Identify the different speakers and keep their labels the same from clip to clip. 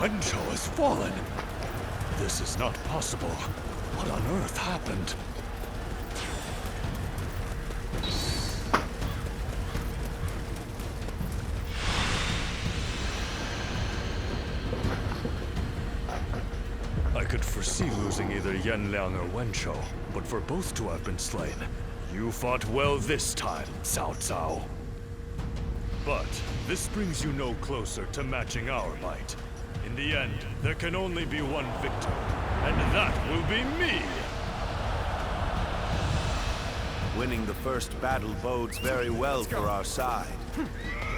Speaker 1: Wenshou has fallen. This is not possible. What on earth happened? I could foresee losing either Yanliang or Wenshou, but for both to have been slain, you fought well this time, Cao Cao. But this brings you no closer to matching our might. In the end, there can only be one victor, and that will be me!
Speaker 2: Winning the first battle bodes very well for our side.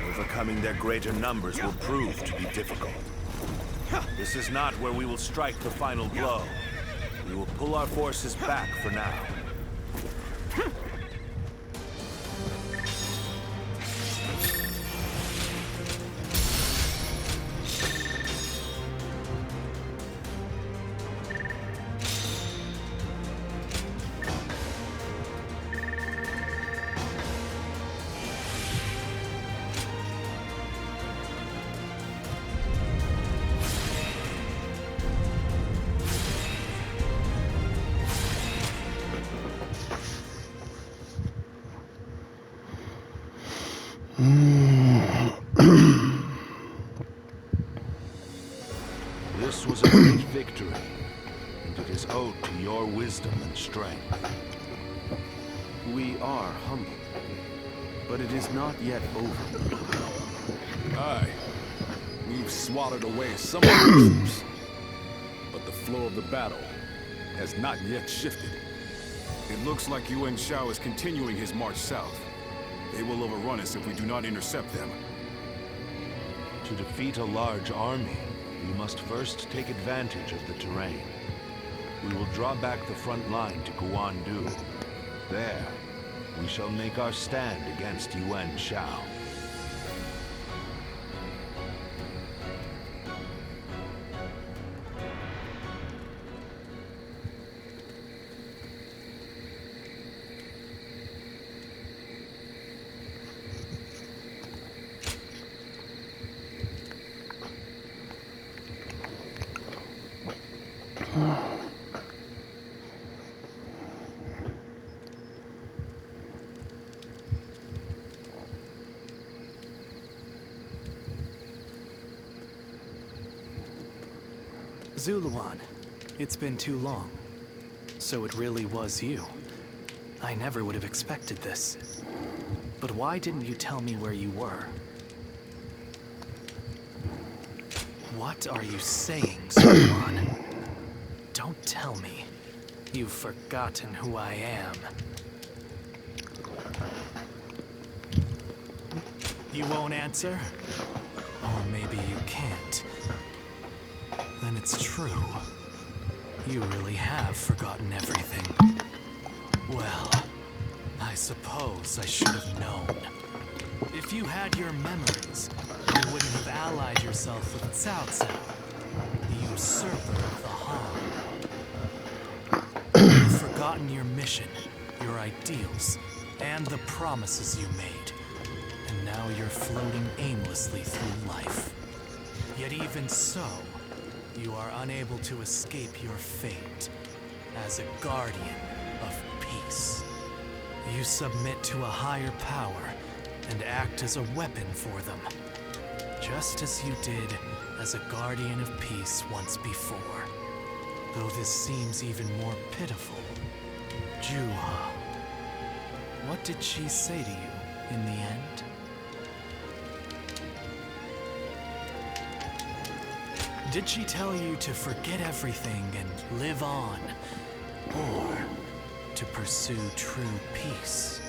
Speaker 2: Overcoming their greater numbers will prove to be difficult. This is not where we will strike the final blow. We will pull our forces back for now. This was a great victory, and it is owed to your wisdom and strength.
Speaker 3: We are humble, but it is not yet over.
Speaker 4: Aye. We've swatted away some of the troops, but the flow of the battle has not yet shifted. It looks like Yuan Shao is continuing his march south. They will overrun us if we do not intercept them.
Speaker 2: To defeat a large army, we must first take advantage of the terrain. We will draw back the front line to Guandu. There, we shall make our stand against Yuan Shao.
Speaker 5: Zuluan, it's been too long. So it really was you. I never would have expected this. But why didn't you tell me where you were? What are you saying, Zuluan? Don't tell me. You've forgotten who I am. You won't answer? Or maybe you can't. Then it's true. You really have forgotten everything. Well, I suppose I should have known. If you had your memories, you wouldn't have allied yourself with Cao Cao, the usurper of the Han. You've forgotten your mission, your ideals, and the promises you made. And now you're floating aimlessly through life. Yet even so, you are unable to escape your fate as a guardian of peace. You submit to a higher power and act as a weapon for them, just as you did as a guardian of peace once before. Though this seems even more pitiful. Juha, what did she say to you in the end? Did she tell you to forget everything and live on? Or to pursue true peace?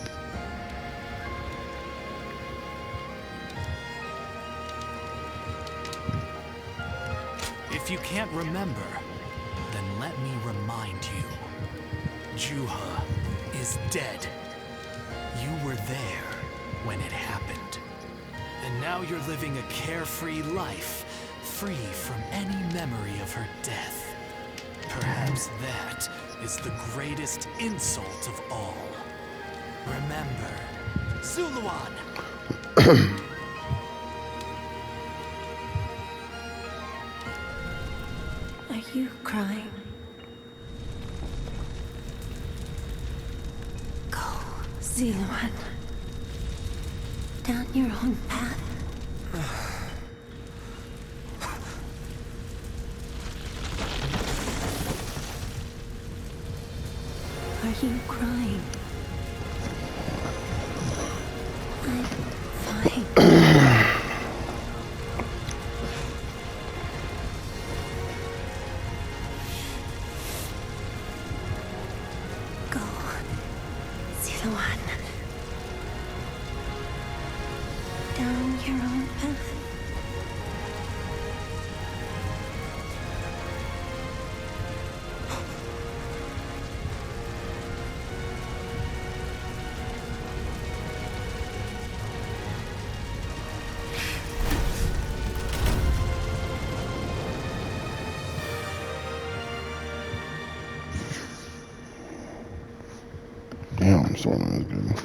Speaker 5: If you can't remember, then let me remind you. Juha is dead. You were there when it happened. And now you're living a carefree life, free from any memory of her death. Perhaps that is the greatest insult of all. Remember, Zuluan!
Speaker 6: down your own path. Are you crying? I'm fine. Go. See the one. Down your own path.
Speaker 7: Damn, this one is good.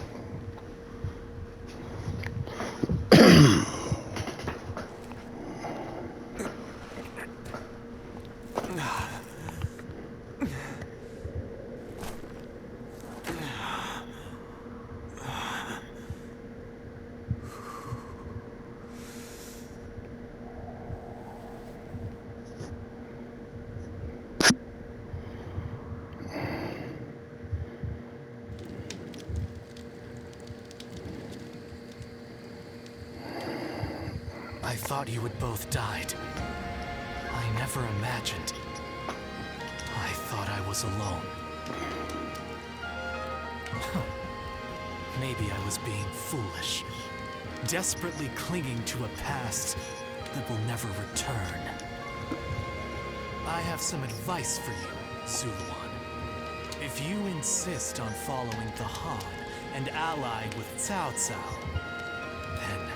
Speaker 5: I thought you had both died. I never imagined. I thought I was alone. Huh. Maybe I was being foolish, desperately clinging to a past that will never return. I have some advice for you, Zuluan. If you insist on following the Han and ally with Cao Cao, then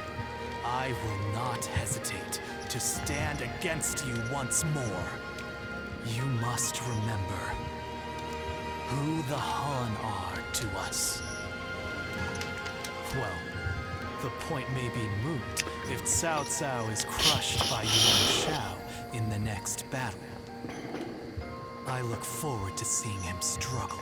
Speaker 5: I will not hesitate to stand against you once more. You must remember who the Han are to us. Well, the point may be moot if Cao Cao is crushed by Yuan Shao in the next battle. I look forward to seeing him struggle.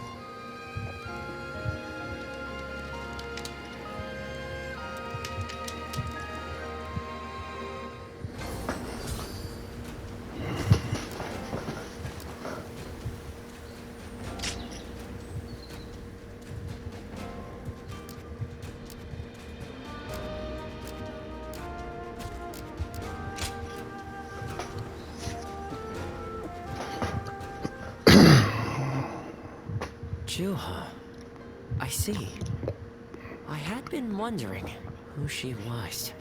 Speaker 8: Juha. I see. I had been wondering who she was,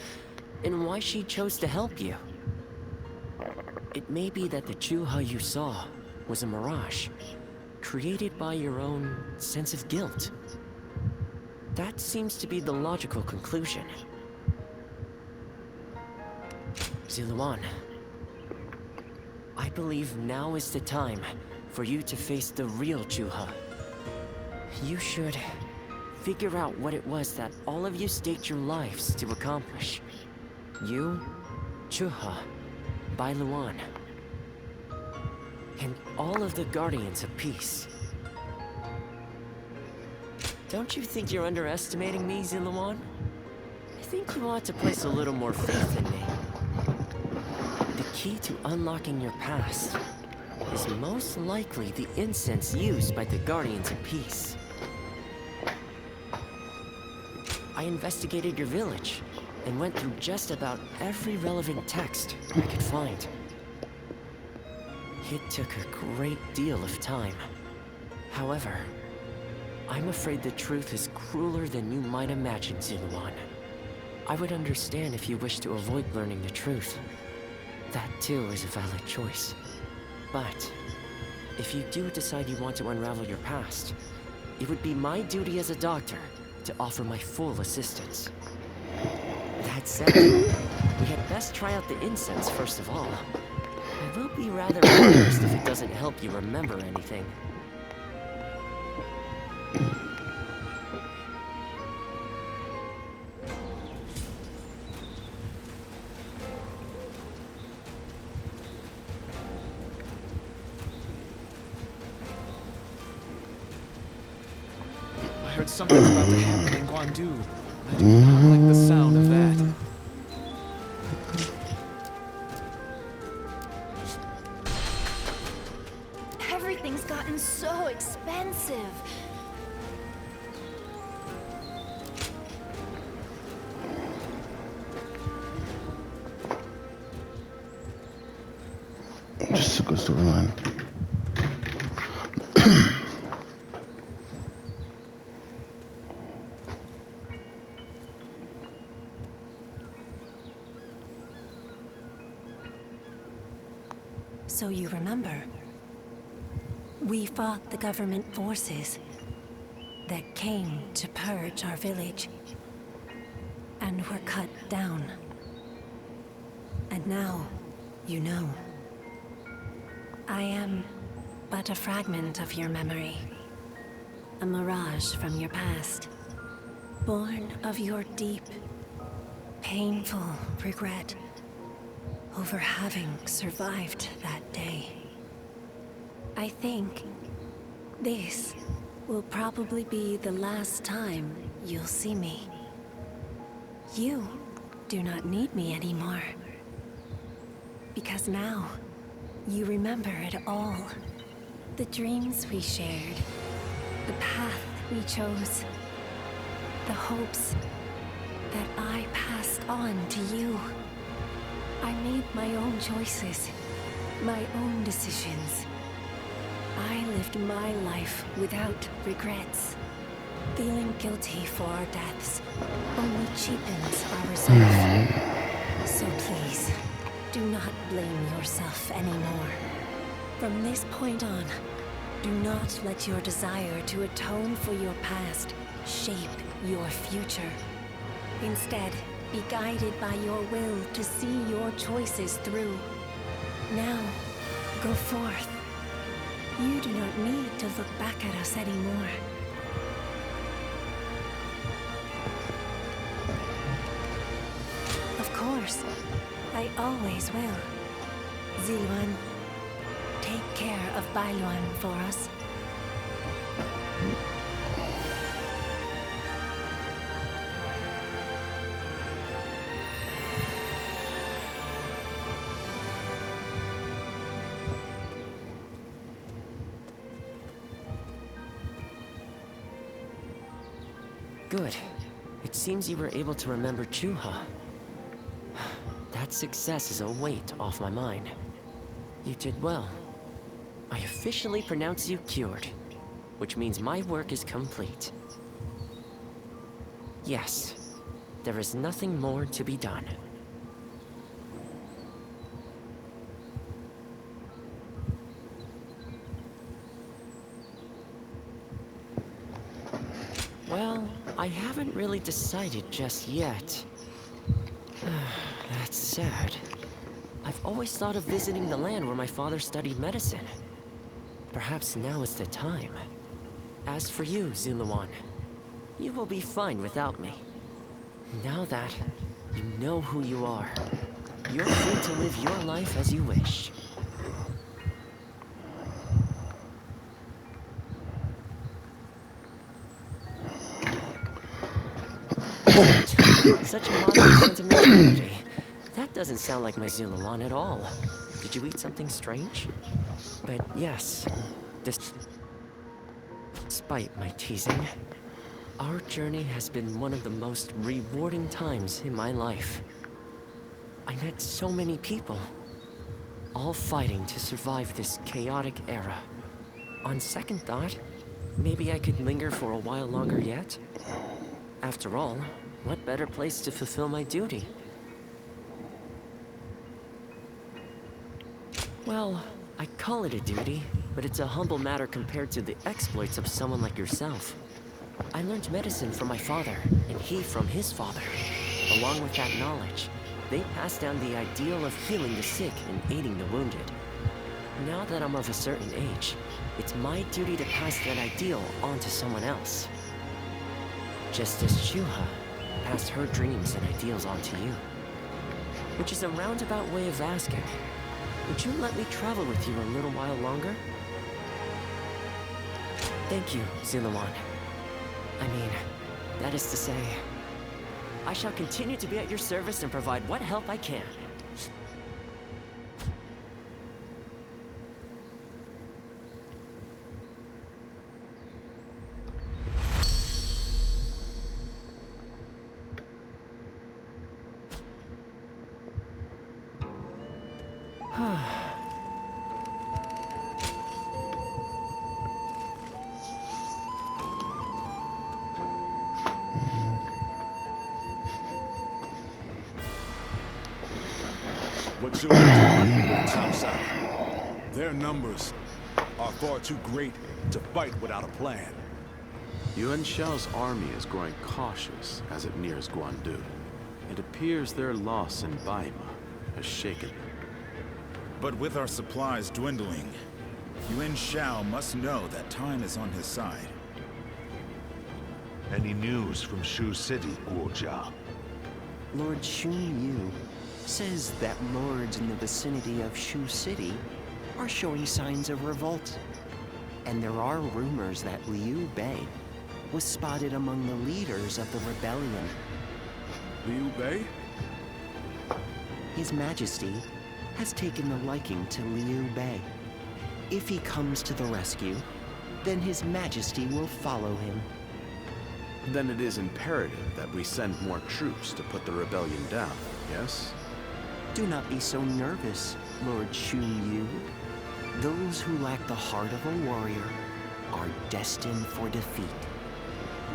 Speaker 8: and why she chose to help you. It may be that the Juha you saw was a mirage, created by your own sense of guilt. That seems to be the logical conclusion. Zuluan, I believe now is the time for you to face the real Juha. You should figure out what it was that all of you staked your lives to accomplish. You, Juha, Bailuan, and all of the Guardians of Peace. Don't you think you're underestimating me, Zuluan? I think you ought to place a little more faith in me. The key to unlocking your past is most likely the incense used by the Guardians of Peace. I investigated your village and went through just about every relevant text I could find. It took a great deal of time. However, I'm afraid the truth is crueler than you might imagine, Zuluan. I would understand if you wish to avoid learning the truth. That too is a valid choice. But if you do decide you want to unravel your past, it would be my duty as a doctor to offer my full assistance. That said, we had best try out the incense first of all. I will be rather embarrassed if it doesn't help you remember anything.
Speaker 5: I heard something about to happen in Guandu. I do not like the sound
Speaker 7: storyline.
Speaker 6: So you remember, we fought the government forces that came to purge our village, and were cut down. And now, you know, I am but a fragment of your memory, a mirage from your past, born of your deep, painful regret over having survived that day. I think this will probably be the last time you'll see me. You do not need me anymore. Because now, you remember it all. The dreams we shared, the path we chose, the hopes that I passed on to you. I made my own choices, my own decisions. I lived my life without regrets. Feeling guilty for our deaths only cheapens our resolve. So please, do not blame yourself anymore. From this point on, do not let your desire to atone for your past shape your future. Instead, be guided by your will to see your choices through. Now, go forth. You do not need to look back at us anymore. Of course, I always will. Ziluan, take care of Bailuan for us.
Speaker 8: Good. It seems you were able to remember Chuha. That success is a weight off my mind. You did well. I officially pronounce you cured, which means my work is complete. Yes, there is nothing more to be done. Well, I haven't really decided just yet. That's sad. I've always thought of visiting the land where my father studied medicine. Perhaps now is the time. As for you, Zuluan, you will be fine without me. Now that you know who you are, you're free to live your life as you wish. Such modern sentimentality. That doesn't sound like my Zuluan at all. Did you eat something strange? But yes, despite my teasing, our journey has been one of the most rewarding times in my life. I met so many people, all fighting to survive this chaotic era. On second thought, maybe I could linger for a while longer yet? After all, what better place to fulfill my duty? Well, I call it a duty, but it's a humble matter compared to the exploits of someone like yourself. I learned medicine from my father, and he from his father. Along with that knowledge, they passed down the ideal of healing the sick and aiding the wounded. Now that I'm of a certain age, it's my duty to pass that ideal on to someone else. Just as Chuha passed her dreams and ideals on to you. Which is a roundabout way of asking, would you let me travel with you a little while longer? Thank you, Zuluan. I mean, that is to say, I shall continue to be at your service and provide what help I can.
Speaker 4: What you'll do with Cao Cao. Their numbers are far too great to fight without a plan.
Speaker 3: Yuan Shao's army is growing cautious as it nears Guandu. It appears their loss in Baima has shaken them.
Speaker 9: But with our supplies dwindling, Yuan Shao must know that time is on his side.
Speaker 2: Any news from Shu City, Guojia?
Speaker 10: Lord Xun Yu says that lords in the vicinity of Shu City are showing signs of revolt. And there are rumors that Liu Bei was spotted among the leaders of the rebellion.
Speaker 4: Liu Bei?
Speaker 10: His Majesty has taken a liking to Liu Bei. If he comes to the rescue, then His Majesty will follow him.
Speaker 3: Then it is imperative that we send more troops to put the rebellion down, yes?
Speaker 10: Do not be so nervous, Lord Xun Yu. Those who lack the heart of a warrior are destined for defeat.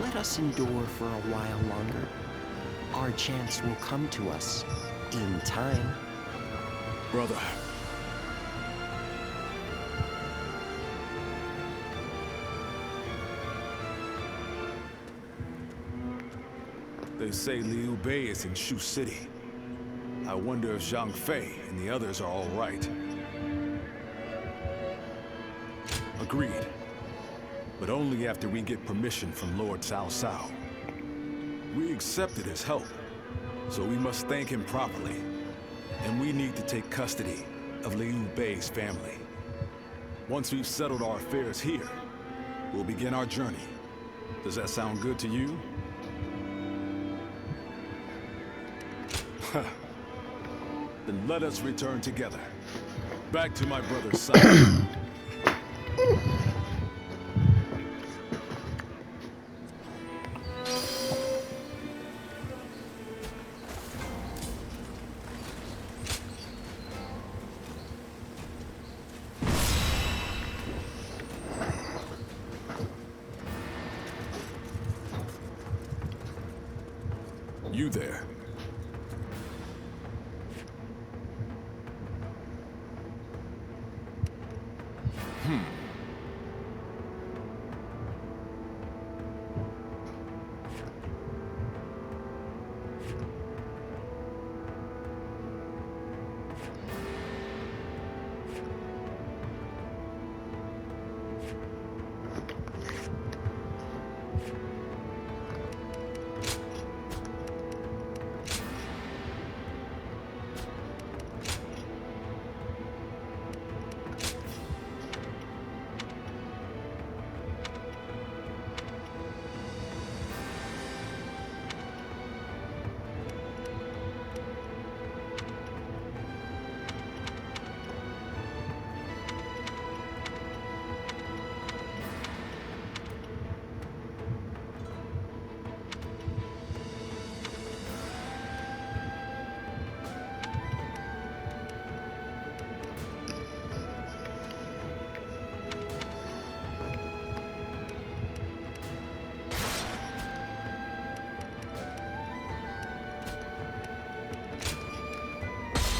Speaker 10: Let us endure for a while longer. Our chance will come to us in time.
Speaker 4: Brother. They say Liu Bei is in Shu City. I wonder if Zhang Fei and the others are all right. Agreed. But only after we get permission from Lord Cao Cao. We accepted his help, so we must thank him properly. And we need to take custody of Liu Bei's family. Once we've settled our affairs here, we'll begin our journey. Does that sound good to you? Then let us return together. Back to my brother's side. You there.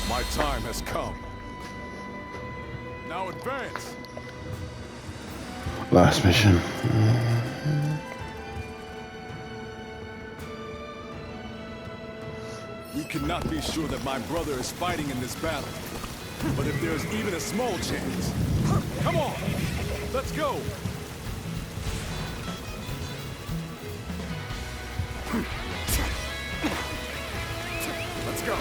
Speaker 4: My time has come. Now advance!
Speaker 7: Last mission.
Speaker 4: We cannot be sure that my brother is fighting in this battle. But if there's even a small chance... Come on! Let's go! Let's go!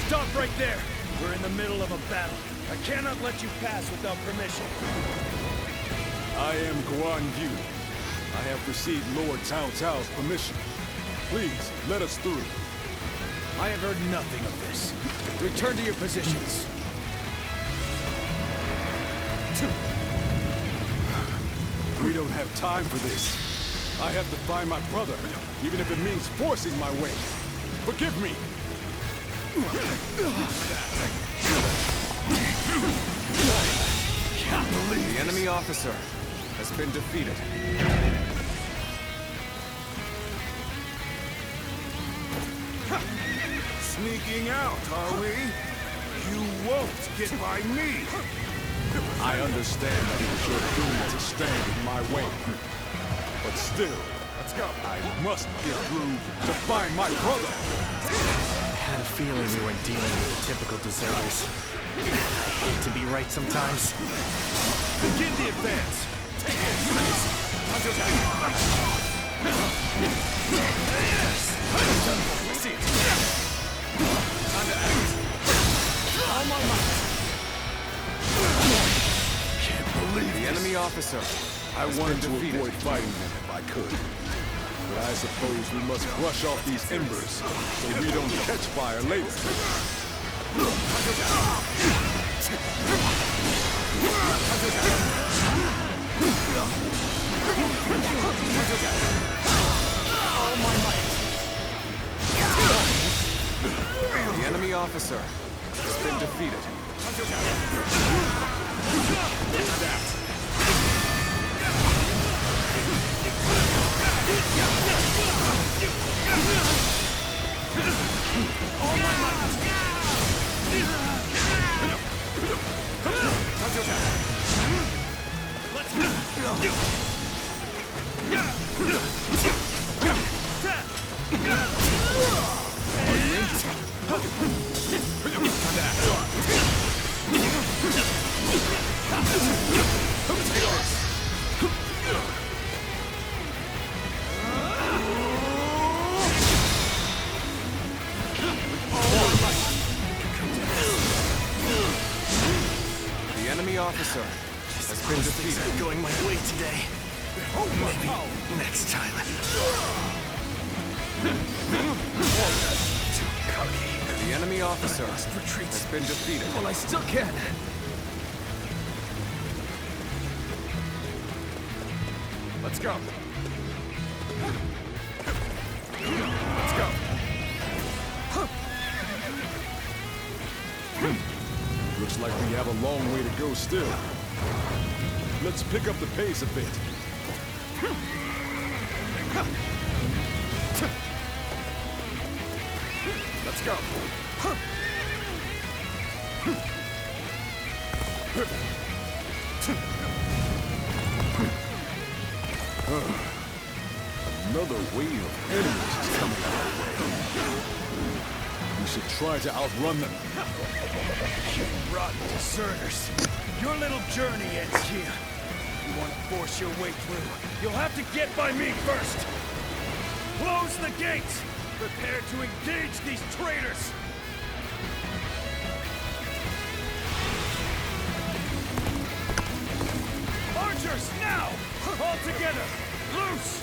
Speaker 11: Stop right there! We're in the middle of a battle. I cannot let you pass without permission.
Speaker 4: I am Guan Yu. I have received Lord Cao Cao's permission. Please, let us through.
Speaker 11: I have heard nothing of this. Return to your positions.
Speaker 4: We don't have time for this. I have to find my brother, even if it means forcing my way. Forgive me!
Speaker 12: The enemy officer has been defeated.
Speaker 9: sneaking out, are we? You won't get by me!
Speaker 4: I understand that it was your doom to stand in my way. But still, let's go. I must get through to find my brother.
Speaker 5: I had a feeling we weren't dealing with the typical deserters. I hate to be right sometimes.
Speaker 9: Begin the advance! Take it!
Speaker 5: See it. Time to act. All my might.
Speaker 4: Can't believe
Speaker 12: The enemy officer.
Speaker 4: I wanted to avoid fighting them if I could. But I suppose we must brush off these embers so we don't catch fire later.
Speaker 5: All my might.
Speaker 12: The enemy officer has been defeated.
Speaker 5: All my might. Let's go.
Speaker 12: The enemy officer has been
Speaker 5: Things
Speaker 12: defeated.
Speaker 5: are going my way today. Maybe next time. Too cocky.
Speaker 12: The enemy officer
Speaker 5: Retreat.
Speaker 12: has been defeated.
Speaker 5: Well, I still can.
Speaker 4: Let's go. Let's go. Looks like we have a long way to go still. Let's pick up the pace a bit. Let's go. Another wave of enemies is coming our way. We should try to outrun them.
Speaker 11: You rotten deserters. Your little journey ends here. You want to force your way through, you'll have to get by me first. Close the gates! Prepare to engage these traitors! Archers, now! All together! Loose!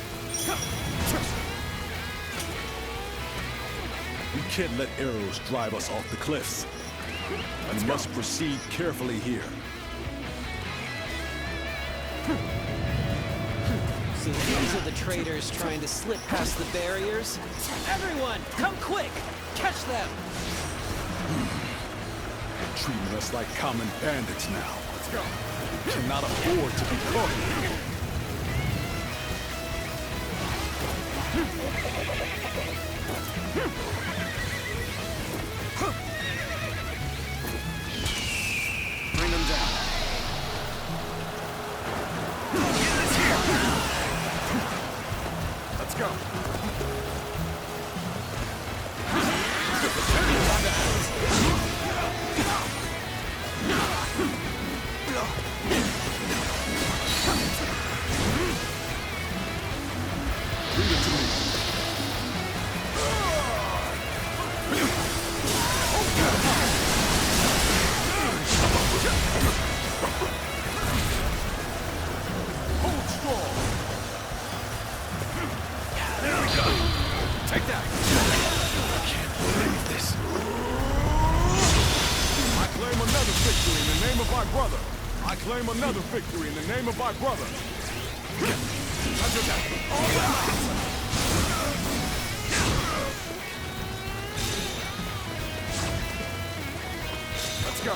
Speaker 4: We can't let arrows drive us off the cliffs. We must proceed carefully here.
Speaker 13: So these are the traitors trying to slip past the barriers? Everyone, come quick! Catch them!
Speaker 4: Treating us like common bandits now. Let's go. We cannot afford to be caught.
Speaker 12: Bring them down.
Speaker 4: Let's go. Leave it to me. Hold strong.
Speaker 11: There we go!
Speaker 4: Take that.
Speaker 11: I can't believe this.
Speaker 4: I claim another victory in the name of my brother. I claim another victory in the name of my brother. Let's go.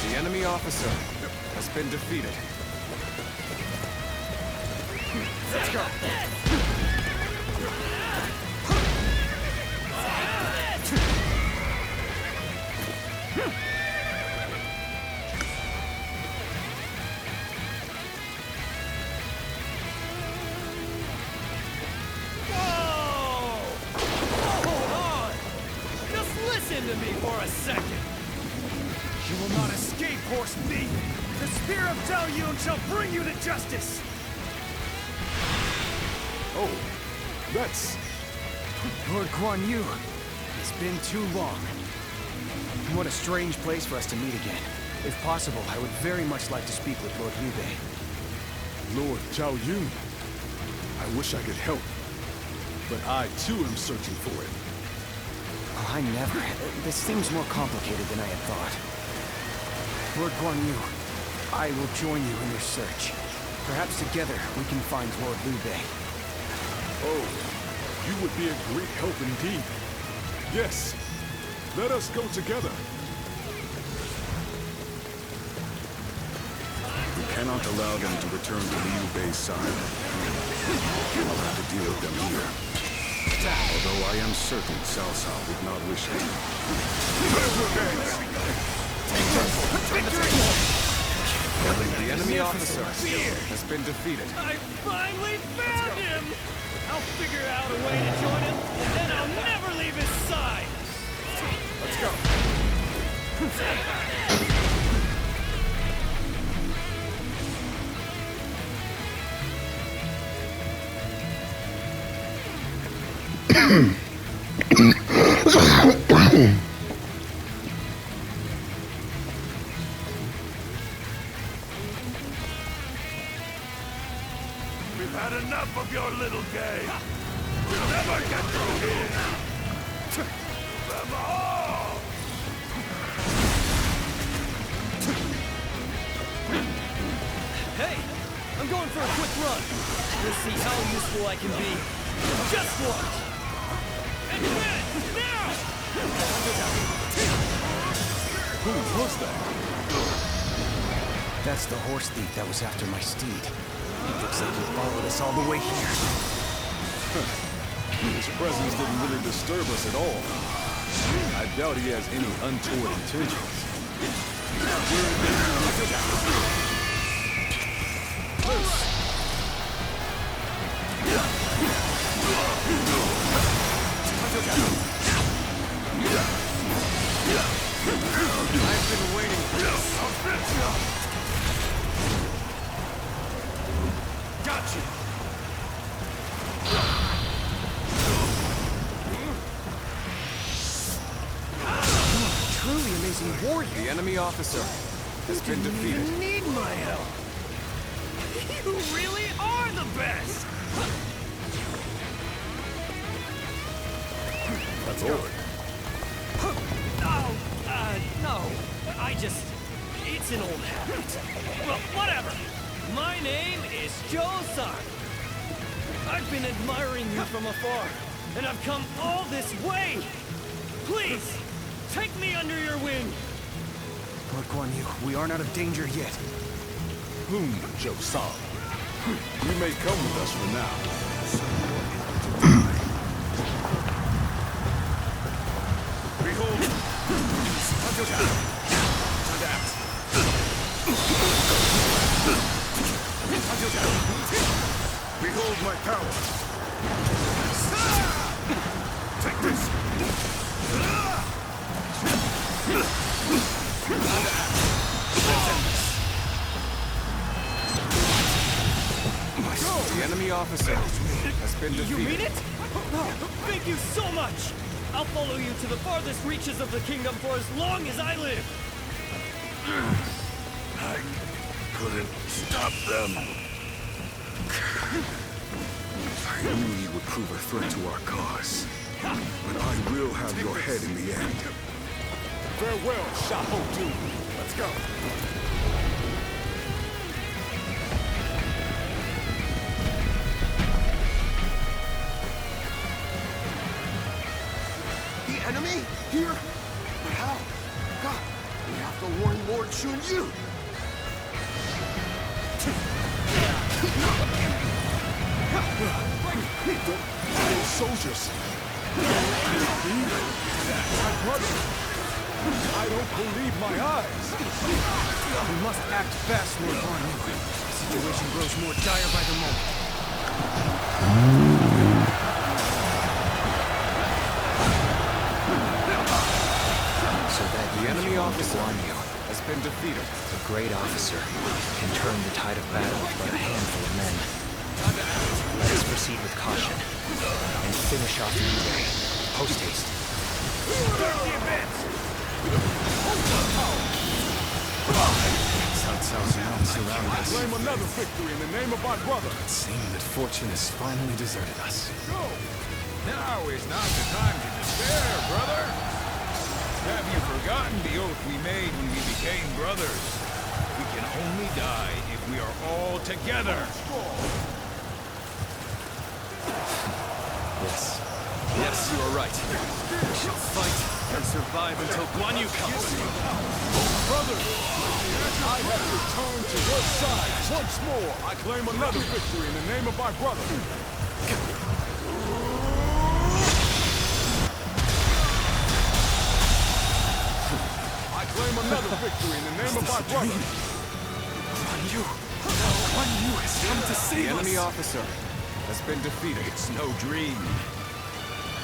Speaker 12: The enemy officer has been defeated.
Speaker 11: Let's go.
Speaker 13: Listen to me for a second.
Speaker 11: You will not escape, horse thief! The spear of Zhao Yun shall bring you to justice!
Speaker 4: Oh, that's...
Speaker 11: Lord Guan Yu, it's been too long. What a strange place for us to meet again. If possible, I would very much like to speak with Lord Liu Bei.
Speaker 4: Lord Zhao Yun. I wish I could help, but I too am searching for it.
Speaker 11: Oh, I never. This seems more complicated than I had thought. Lord Guan Yu, I will join you in your search. Perhaps together we can find Lord Liu Bei.
Speaker 4: Oh, you would be a great help indeed. Yes, let us go together. We cannot allow them to return to Liu Bei's side. I'll have to deal with them here. Although I am certain Cao Cao would not wish it.
Speaker 12: The enemy officer has been defeated.
Speaker 13: I finally found him! I'll figure out a way to join him, and then I'll never leave his side!
Speaker 12: Let's go.
Speaker 1: We've had enough of your little game. You'll never get through here. Them all!
Speaker 13: Hey, I'm going for a quick run. We'll see how useful I can be. Just watch! And then, now!
Speaker 4: Who was that?
Speaker 11: That's the horse thief that was after my steed. Looks like he followed us all the way here.
Speaker 4: His presence didn't really disturb us at all. I doubt he has any untoward intentions.
Speaker 12: I've been waiting for this.
Speaker 11: Gotcha! Truly amazing warrior.
Speaker 12: The enemy officer has been defeated.
Speaker 11: You need my help.
Speaker 13: You really are the best!
Speaker 4: That's all.
Speaker 13: Oh, no. It's an old habit. Well, whatever. My name is Joe-san. I've been admiring you from afar, and I've come all this way. Please, take me under your wing.
Speaker 11: Lord Guan Yu, we aren't out of danger yet.
Speaker 4: Joe-san. You may come with us for now. Behold! Behold my power! Take this!
Speaker 12: The enemy officer has been defeated.
Speaker 13: You mean it? Thank you so much! I'll follow you to the farthest reaches of the kingdom for as long as I live!
Speaker 1: I couldn't stop them.
Speaker 4: I knew you would prove a threat to our cause. But I will have your head in the end. Farewell, Xiahou. Let's go.
Speaker 12: The enemy? Here? But how? God, we have to
Speaker 4: the warring Lord Shun Yu! Those soldiers! My brother! I don't believe my eyes!
Speaker 11: We must act fast, Lord Barney. The situation grows more dire by the moment.
Speaker 12: So that the enemy officer has been defeated.
Speaker 14: A great officer can turn the tide of battle with but a handful of men. Let us proceed with caution and finish off the day. Post haste.
Speaker 11: Start the advance!
Speaker 4: Cao Cao's men surround us. Claim another victory in the name of our brother.
Speaker 12: It seems that fortune has finally deserted us.
Speaker 9: Go! Now is not the time to despair, brother! Have you forgotten the oath we made when we became brothers? We can only die if we are all together!
Speaker 12: Yes. Yes, you are right. We shall fight and survive until Guan Yu comes.
Speaker 4: Brother, I have returned to your side once more. I claim another victory in the name of our brother. I claim another victory in the name of our brother.
Speaker 12: Guan Yu! Guan Yu has come to save us! The enemy officer has been defeated.
Speaker 9: It's no dream.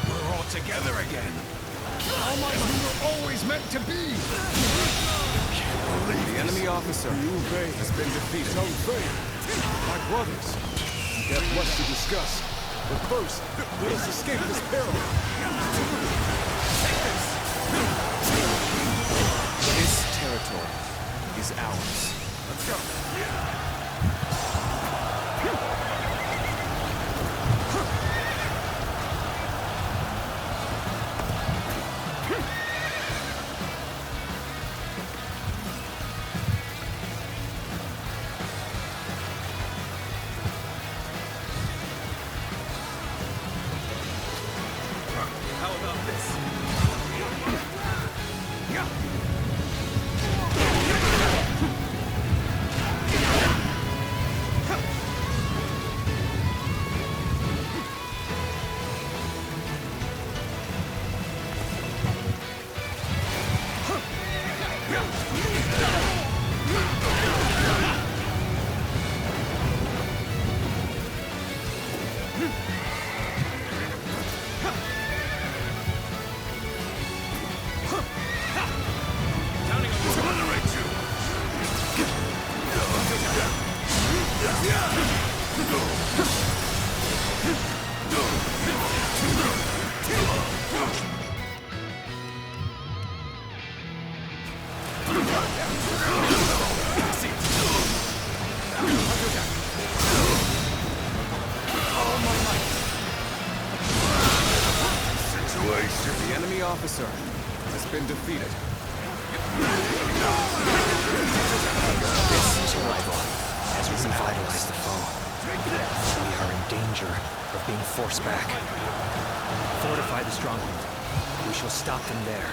Speaker 9: We're all together again. Almost we were always meant to be.
Speaker 12: The enemy officer has been defeated.
Speaker 4: My brothers, we have much to discuss. But first, let us escape this peril.
Speaker 12: This territory is ours.
Speaker 9: Let's go.
Speaker 12: How about this? The enemy officer has been defeated.
Speaker 14: This survival has revitalized the foe. We are in danger of being forced back. Fortify the stronghold. We shall stop them there.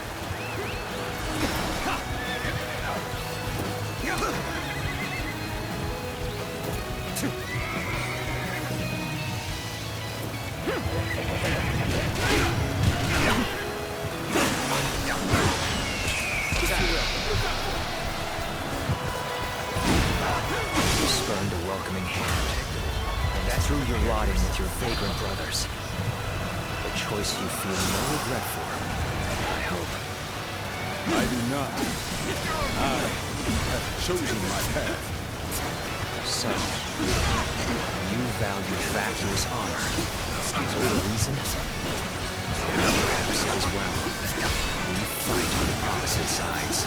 Speaker 14: You spurned a welcoming hand, and I threw your lot in with your vagrant brothers. A choice you feel no regret for, I hope.
Speaker 4: I do not. I have chosen my path.
Speaker 14: So, you value vacuous honor over the reason? Perhaps as well, we fight on opposite sides.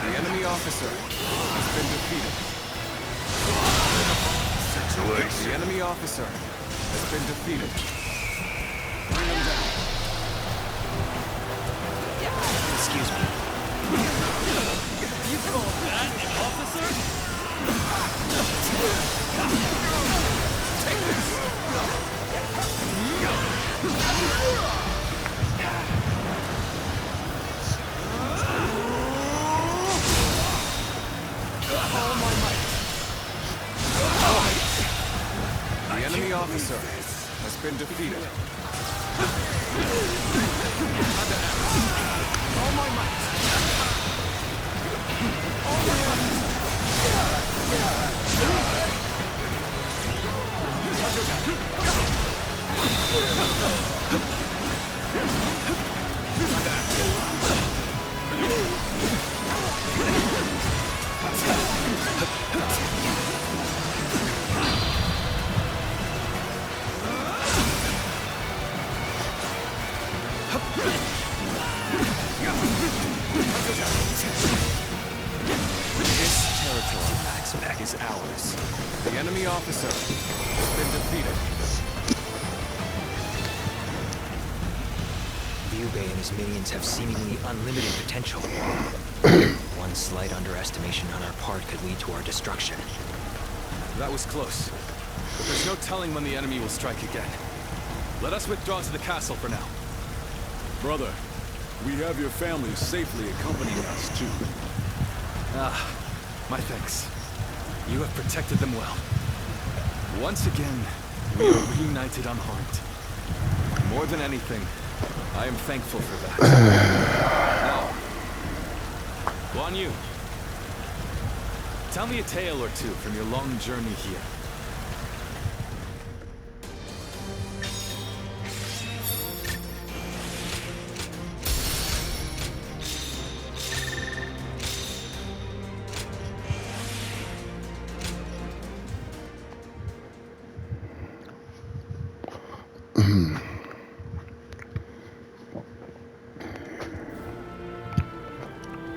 Speaker 12: The enemy officer has been defeated. The enemy officer has been defeated. Bring him down.
Speaker 14: Excuse me.
Speaker 13: You call that an officer?
Speaker 12: Take this!
Speaker 13: All my might.
Speaker 12: The enemy officer has been defeated.
Speaker 13: All my might. All my
Speaker 12: This territory is ours. The enemy officer has been defeated.
Speaker 14: Liu Bei and his minions have seemingly unlimited potential. One slight underestimation on our part could lead to our destruction.
Speaker 12: That was close. But there's no telling when the enemy will strike again. Let us withdraw to the castle for now.
Speaker 4: Brother, we have your family safely accompanying us, too.
Speaker 12: Ah, my thanks. You have protected them well. Once again, we are reunited unharmed. More than anything, I am thankful for that. Now, Guan Yu, tell me a tale or two from your long journey here.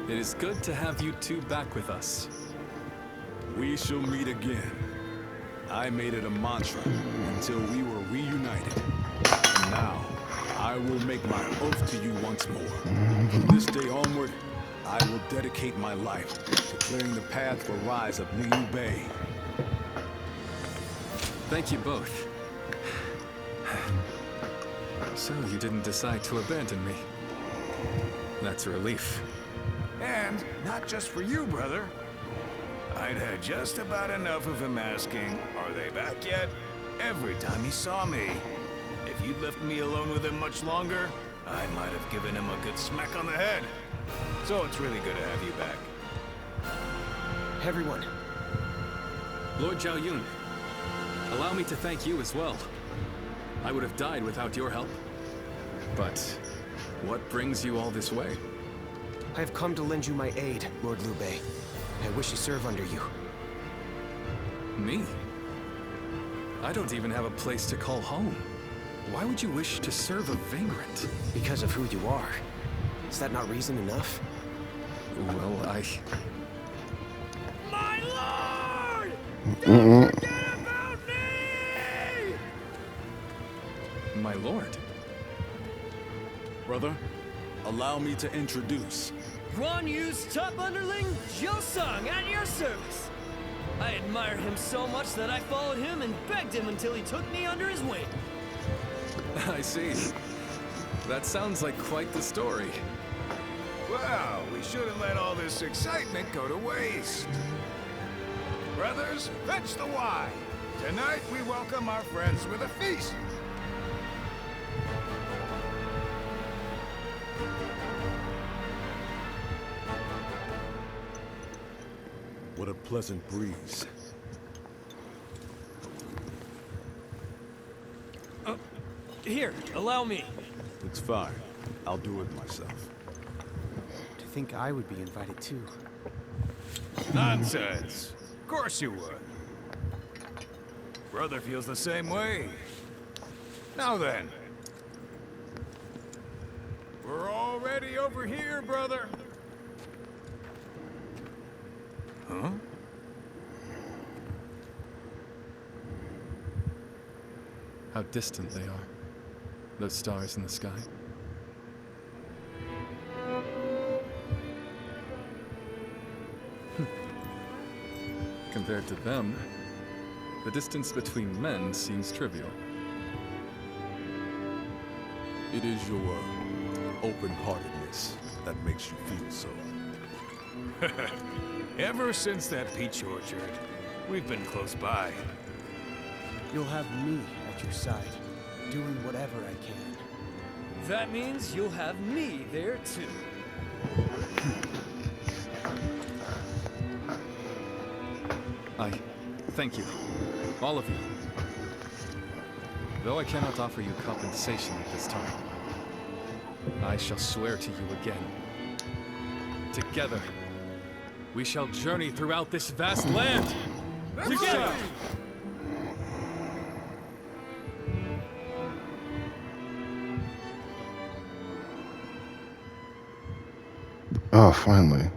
Speaker 12: It is good to have you two back with us.
Speaker 4: We shall meet again. I made it a mantra until we were reunited. And now, I will make my oath to you once more. From this day onward, I will dedicate my life to clearing the path for rise of Liu Bei.
Speaker 12: Thank you both. So you didn't decide to abandon me. That's a relief.
Speaker 9: And not just for you, brother. I'd had just about enough of him asking, "Are they back yet?" every time he saw me. If you'd left me alone with him much longer, I might have given him a good smack on the head. So it's really good to have you back.
Speaker 10: Everyone.
Speaker 12: Lord Zhao Yun, allow me to thank you as well. I would have died without your help. But what brings you all this way?
Speaker 10: I have come to lend you my aid, Lord Liu Bei. I wish to serve under you.
Speaker 12: Me? I don't even have a place to call home. Why would you wish to serve a vagrant?
Speaker 10: Because of who you are. Is that not reason enough?
Speaker 12: Well,
Speaker 13: My lord! Don't forget about me!
Speaker 12: My lord?
Speaker 4: Brother, allow me to introduce.
Speaker 13: Guan Yu's top underling, Zhou Song, at your service. I admire him so much that I followed him and begged him until he took me under his wing.
Speaker 12: I see. That sounds like quite the story.
Speaker 9: Well, we shouldn't let all this excitement go to waste. Brothers, fetch the wine. Tonight we welcome our friends with a feast.
Speaker 4: What a pleasant breeze.
Speaker 13: Here, allow me.
Speaker 4: It's fine. I'll do it myself.
Speaker 10: To think I would be invited too.
Speaker 9: Nonsense. Of course you would. Brother feels the same way. Now then. We're already over here, brother. Huh?
Speaker 12: How distant they are. Those stars in the sky. Compared to them, the distance between men seems trivial.
Speaker 4: It is your open-heartedness that makes you feel so.
Speaker 9: Ever since that peach orchard, we've been close by.
Speaker 11: You'll have me at your side, doing whatever I can.
Speaker 13: That means you'll have me there too.
Speaker 12: I thank you, all of you. Though I cannot offer you compensation at this time, I shall swear to you again. Together, we shall journey throughout this vast land. Together!
Speaker 7: Oh, finally.